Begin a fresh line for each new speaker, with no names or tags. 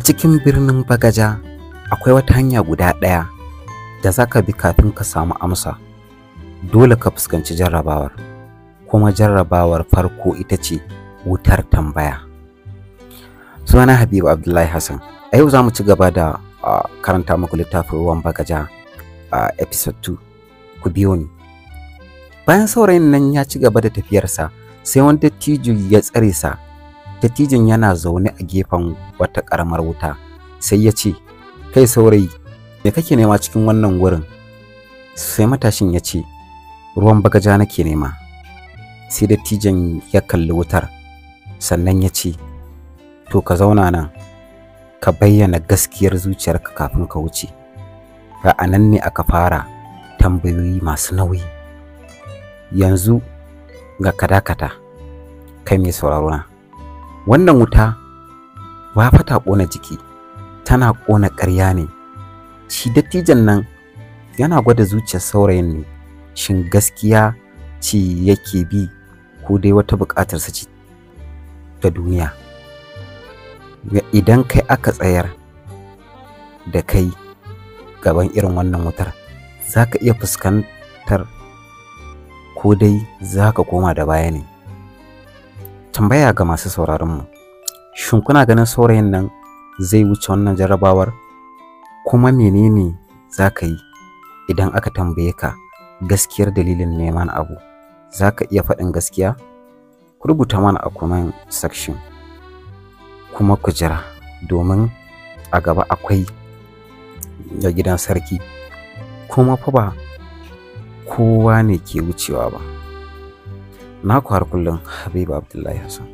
cikin birnin Bagaja akwai wata hanya guda ɗaya da za ka bi kafin ka samu amsa. Dole ka fuskanci jarrabawar, kuma jarrabawar farko ita ce wutar tambaya. Sunana Habibu Abdullahi Hassan. A yau za mu ci gaba da karanta muku littafin Ruwan Bagaja episode 2. Ku biyo ni. Bayan saurayin nan ya ci gaba da tafiyarsa, sai wani dattijo ya tsare sa. Dattijon yana zaune a gefen wata ƙaramar wuta, sai ya ce, "Kai saurayi, me kake nema cikin wannan wurin?" Sai matashin ya ce, "Ruwan Bagaja nake nema." Sai dattijon ya kalli wutar, sannan ya ce, "To ka zauna nan, ka bayyana gaskiyar zuciyarka kafin ka wuce." A nan ne aka fara tambayoyi masu nauyi. Yanzu ga kadakata, kai mai sauraro na. Wannan wuta ba fa ta ƙona jiki, tana ƙona ƙarya ne. Shi dattijan nan yana gwada zuciyar saurayin ne, shin gaskiya ce yake bi ko dai wata buƙatarsa ce ta duniya. Idan kai aka tsayar da kai gaban irin wannan wutar, za ka iya fuskantar ko dai za ka koma da baya ne. Tambaya ga masu sauraronmu, shin kuna ganin saurayin nan zai wuce wannan jarrabawar? Kuma menene za ka yi idan aka tambaye ka gaskiyar dalilin neman abu? Za ka iya faɗin gaskiya? Ku rubuta mana a comment section, kuma ku jira, domin a gaba akwai da gidan sarki, kuma fa ba kowa ne ke wucewa ba. Naku har kullum Habibu Abdullahi Hassan.